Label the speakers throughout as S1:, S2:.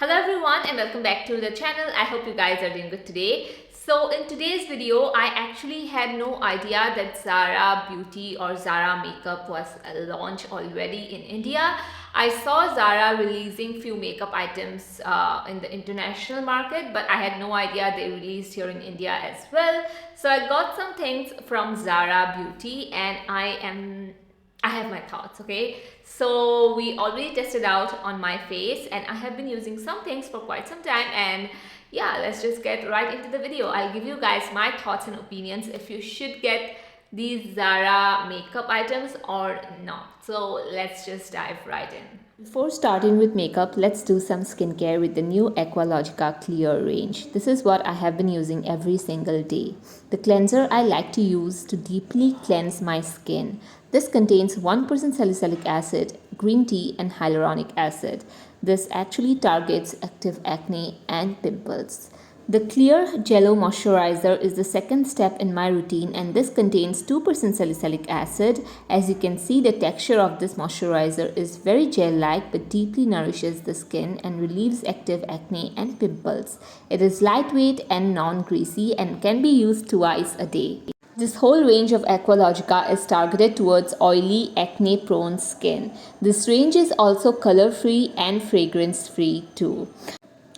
S1: Hello everyone and welcome back to the channel. I hope you guys are doing good today. So in today's video, I actually had no idea that Zara Beauty or Zara Makeup was launched already in India. I saw Zara releasing few makeup items in the international market, but I had no idea they released here in India as well. So I got some things from Zara Beauty and I have my thoughts, okay? So we already tested out on my face and I have been using some things for quite some time, and yeah, let's just get right into the video. I'll give you guys my thoughts and opinions if you should get these Zara makeup items or not. So let's just dive right in. Before starting with makeup, let's do some skincare with the new Aqualogica Clear range. This is what I have been using every single day. The cleanser I like to use to deeply cleanse my skin. This contains 1% salicylic acid, green tea and hyaluronic acid. This actually targets active acne and pimples. The Clear Jello Moisturizer is the second step in my routine, and this contains 2% salicylic acid. As you can see, the texture of this moisturizer is very gel-like but deeply nourishes the skin and relieves active acne and pimples. It is lightweight and non-greasy and can be used twice a day. This whole range of Aqualogica is targeted towards oily, acne-prone skin. This range is also color-free and fragrance-free too.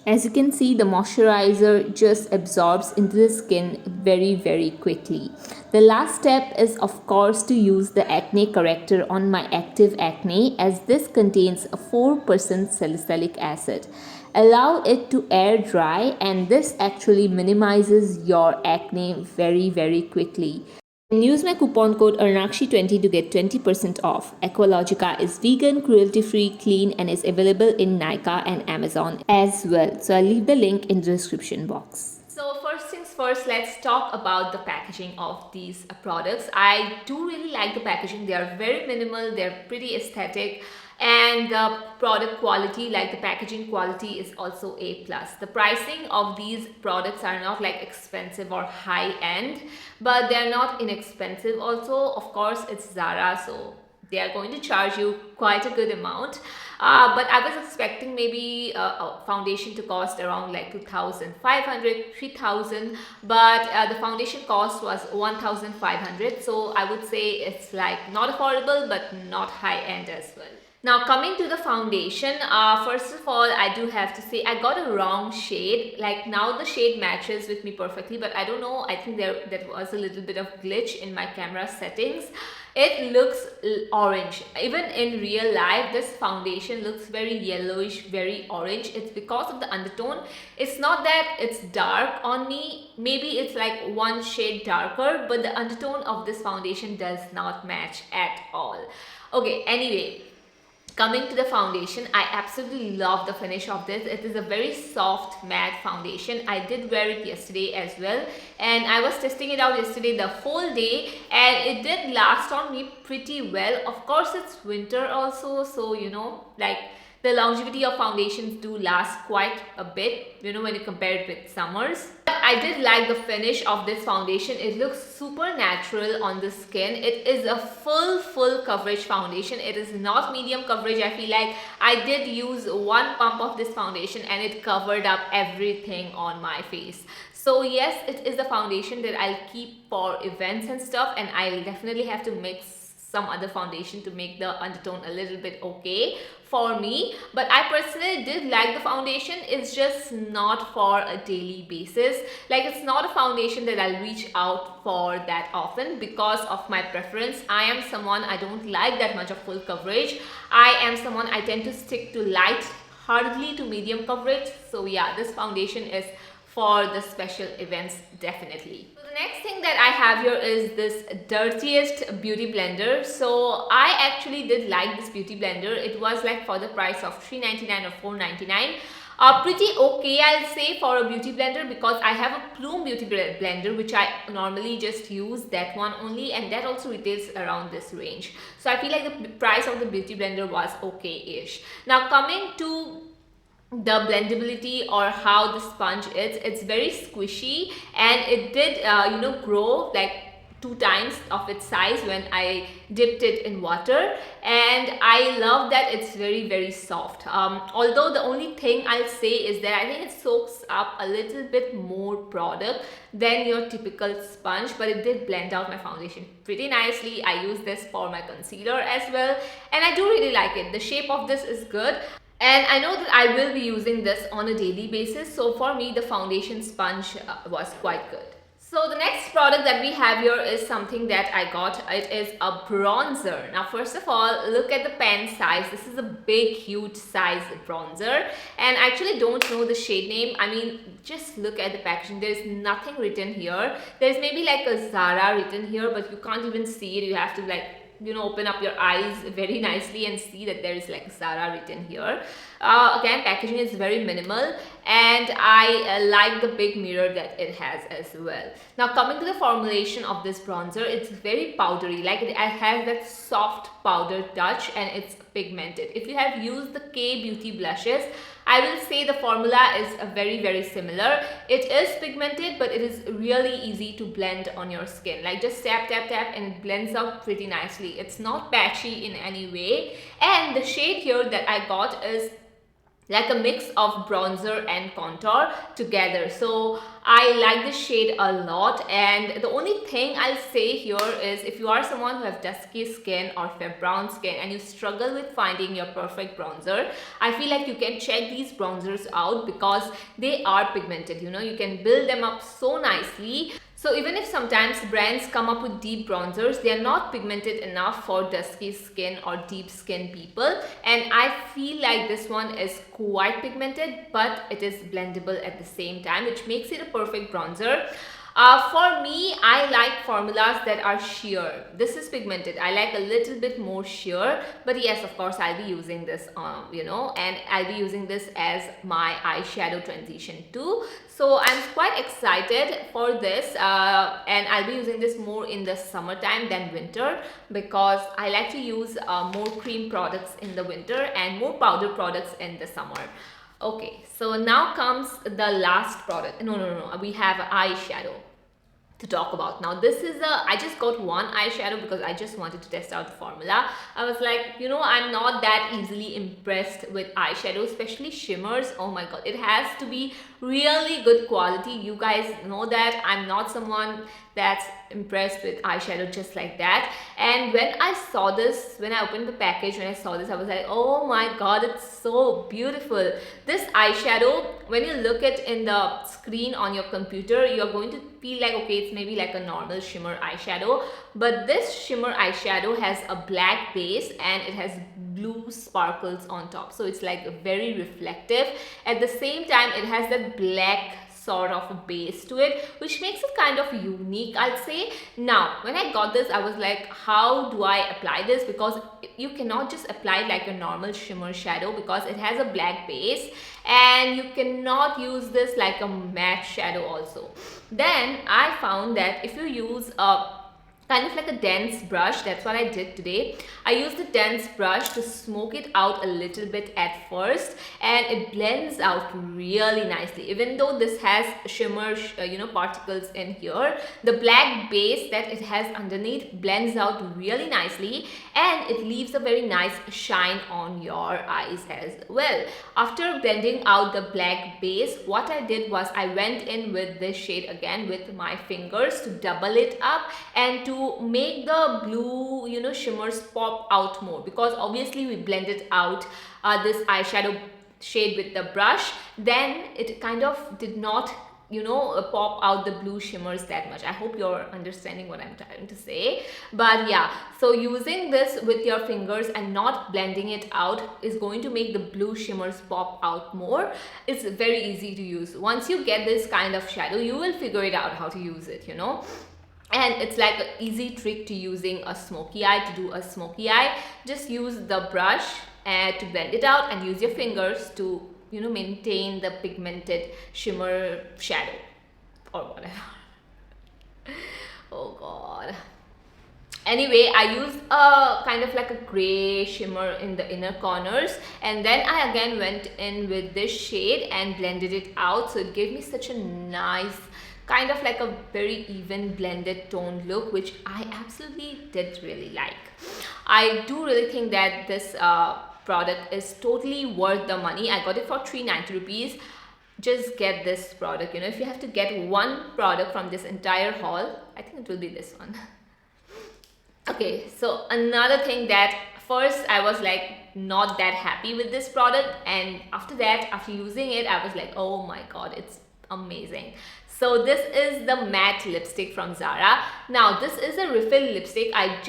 S1: As you can see, the moisturizer just absorbs into the skin very quickly. The last step is of course to use the acne corrector on my active acne, as this contains a 4% salicylic acid. Allow it to air dry, and this actually minimizes your acne very quickly. And use my coupon code ARNAKSHI20 to get 20% off. Aqualogica is vegan, cruelty-free, clean, and is available in Nykaa and Amazon as well. So I'll leave the link in the description box. So first things first, let's talk about the packaging of these products. I do really like the packaging. They are very minimal, they're pretty aesthetic, and the product quality, like the packaging quality, is also A+. The pricing of these products are not like expensive or high end, but they're not inexpensive also. Of course, it's Zara, so they are going to charge you quite a good amount. But I was expecting maybe a foundation to cost around like 2,500, 3,000, but the foundation cost was 1,500. So I would say it's like not affordable, but not high end as well. Now coming to the foundation, first of all, I do have to say I got a wrong shade. Like now the shade matches with me perfectly, but I don't know, I think there was a little bit of glitch in my camera settings. It looks orange. Even in real life, this foundation looks very yellowish, very orange. It's because of the undertone. It's not that it's dark on me. Maybe it's like one shade darker, but the undertone of this foundation does not match at all. Okay, anyway. Coming to the foundation, I absolutely love the finish of this. It is a very soft matte foundation. I did wear it yesterday as well, and I was testing it out yesterday the whole day, and it did last on me pretty well. Of course, it's winter also, so you know, like the longevity of foundations do last quite a bit, you know, when you compare it with summers. But I did like the finish of this foundation. It looks super natural on the skin. It is a full coverage foundation. It is not medium coverage. I feel like I did use one pump of this foundation and it covered up everything on my face. So yes, it is a foundation that I'll keep for events and stuff, and I'll definitely have to mix some other foundation to make the undertone a little bit okay for me. But I personally did like the foundation. It's just not for a daily basis. Like, it's not a foundation that I'll reach out for that often because of my preference. I am someone, I don't like that much of full coverage. I am someone, I tend to stick to light, hardly to medium coverage. So yeah, this foundation is for the special events, definitely. So the next thing that I have here is this Dirtiest Beauty Blender. So I actually did like this beauty blender. It was like for the price of $3.99 or $4.99. Pretty okay, I'll say, for a beauty blender, because I have a Plume beauty blender which I normally just use that one only, and that also retails around this range. So I feel like the price of the beauty blender was okay-ish. Now coming to the blendability or how the sponge is, it's very squishy, and it did grow like 2 times of its size when I dipped it in water, and I love that it's very soft. Although the only thing I'll say is that I think it soaks up a little bit more product than your typical sponge, but it did blend out my foundation pretty nicely. I use this for my concealer as well, and I do really like it. The shape of this is good. And I know that I will be using this on a daily basis, so for me the foundation sponge was quite good. So the next product that we have here is something that I got. It is a bronzer. Now first of all, look at the pen size. This is a big huge size bronzer, and I actually don't know the shade name. I mean, just look at the packaging. There's nothing written here. There's maybe like a Zara written here, but you can't even see it. You have to like, you know, open up your eyes very nicely and see that there is like Zara written here. Again, packaging is very minimal, and I like the big mirror that it has as well. Now coming to the formulation of this bronzer, it's very powdery, like it has that soft powder touch, and it's pigmented. If you have used the K Beauty blushes, I will say the formula is very similar. It is pigmented, but it is really easy to blend on your skin. Like just tap and it blends out pretty nicely. It's not patchy in any way, and the shade here that I got is like a mix of bronzer and contour together. So I like this shade a lot, and the only thing I'll say here is if you are someone who has dusky skin or fair brown skin and you struggle with finding your perfect bronzer, I feel like you can check these bronzers out because they are pigmented. You know, you can build them up so nicely. So even if sometimes brands come up with deep bronzers, they are not pigmented enough for dusky skin or deep skin people. And I feel like this one is quite pigmented, but it is blendable at the same time, which makes it a perfect bronzer. For me, I like formulas that are sheer. This is pigmented. I like a little bit more sheer, but yes, of course, I'll be using this, you know, and I'll be using this as my eyeshadow transition too. So I'm quite excited for this, and I'll be using this more in the summertime than winter because I like to use more cream products in the winter and more powder products in the summer. Okay, so now comes the last product. No, we have eyeshadow to talk about. Now this is I just got one eyeshadow because I just wanted to test out the formula. I was like, you know, I'm not that easily impressed with eyeshadow, especially shimmers. Oh my god, it has to be really good quality. You guys know that I'm not someone that's impressed with eyeshadow just like that. And when I saw this, when I opened the package, when I saw this, I was like, oh my god, it's so beautiful. This eyeshadow, when you look at in the screen on your computer, you're going to feel like, okay, it's maybe like a normal shimmer eyeshadow, but this shimmer eyeshadow has a black base and it has blue sparkles on top, so it's like very reflective. At the same time, it has that black sort of a base to it, which makes it kind of unique, I'd say. Now when I got this, I was like, how do I apply this? Because you cannot just apply it like a normal shimmer shadow because it has a black base, and you cannot use this like a matte shadow also. Then I found that if you use a kind of like a dense brush, that's what I did today. I used a dense brush to smoke it out a little bit at first, and it blends out really nicely. Even though this has shimmer you know, particles in here, the black base that it has underneath blends out really nicely, and it leaves a very nice shine on your eyes as well. After blending out the black base, what I did was I went in with this shade again with my fingers to double it up and to make the blue, you know, shimmers pop out more, because obviously we blended out this eyeshadow shade with the brush, then it kind of did not, you know, pop out the blue shimmers that much. I hope you're understanding what I'm trying to say. But yeah, so using this with your fingers and not blending it out is going to make the blue shimmers pop out more. It's very easy to use. Once you get this kind of shadow, you will figure it out how to use it, you know. And it's like an easy trick to using a smoky eye. To do a smoky eye, just use the brush to blend it out and use your fingers to, you know, maintain the pigmented shimmer shadow or whatever. Oh god. Anyway, I used a kind of like a gray shimmer in the inner corners, and then I again went in with this shade and blended it out, so it gave me such a nice kind of like a very even blended tone look, which I absolutely did really like. I do really think that this product is totally worth the money. I got it for 390 rupees. Just get this product. You know, if you have to get one product from this entire haul, I think it will be this one. Okay, so another thing that first I was like not that happy with this product, and after that, after using it, I was like, oh my god, it's amazing. So this is the matte lipstick from Zara. Now this is a refill lipstick. I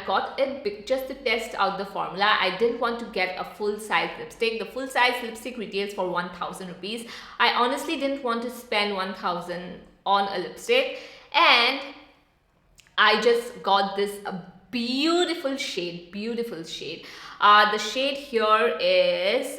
S1: got it just to test out the formula. I didn't want to get a full size lipstick. The full size lipstick retails for 1000 rupees. I honestly didn't want to spend 1000 on a lipstick, and I just got this beautiful shade, the shade here is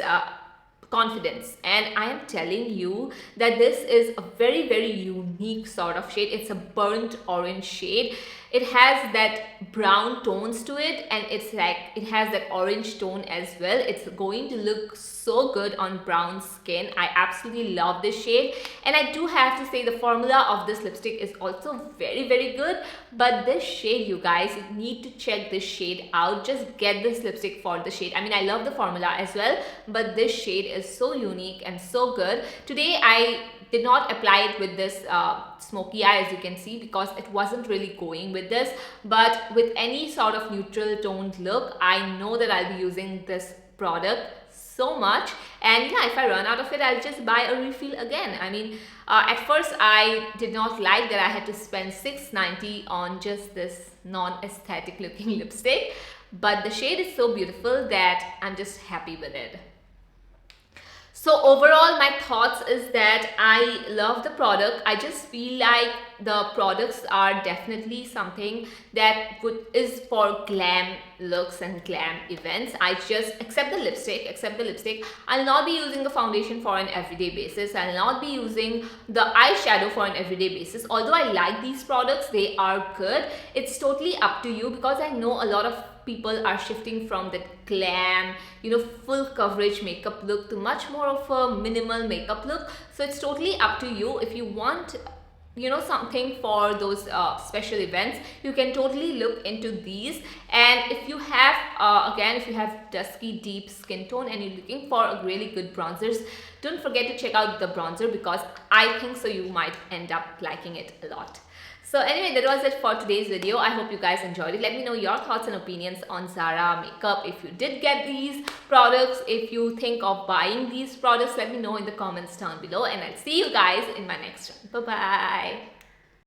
S1: Confidence, and I am telling you that this is a very unique sort of shade. It's a burnt orange shade. It has that brown tones to it, and it's like it has that orange tone as well. It's going to look so good on brown skin. I absolutely love this shade, and I do have to say the formula of this lipstick is also very good. But this shade, you guys, you need to check this shade out. Just get this lipstick for the shade. I mean, I love the formula as well, but this shade is so unique and so good. Today I did not apply it with this smoky eye, as you can see, because it wasn't really going with this. But with any sort of neutral toned look, I know that I'll be using this product so much, and yeah, if I run out of it, I'll just buy a refill again. I mean, at first I did not like that I had to spend 690 on just this non-aesthetic looking lipstick, but the shade is so beautiful that I'm just happy with it. So overall, my thoughts is that I love the product. I just feel like the products are definitely something that is for glam looks and glam events. I just accept the lipstick. I'll not be using the foundation for an everyday basis. I'll not be using the eyeshadow for an everyday basis. Although I like these products, they are good. It's totally up to you, because I know a lot of people are shifting from that glam, you know, full coverage makeup look to much more of a minimal makeup look. So it's totally up to you. If you want, you know, something for those special events, you can totally look into these. And if you have again, if you have dusky deep skin tone and you're looking for a really good bronzers, don't forget to check out the bronzer, because I think so you might end up liking it a lot. So anyway, that was it for today's video. I hope you guys enjoyed it. Let me know your thoughts and opinions on Zara makeup. If you did get these products, if you think of buying these products, let me know in the comments down below, and I'll see you guys in my next one. Bye bye.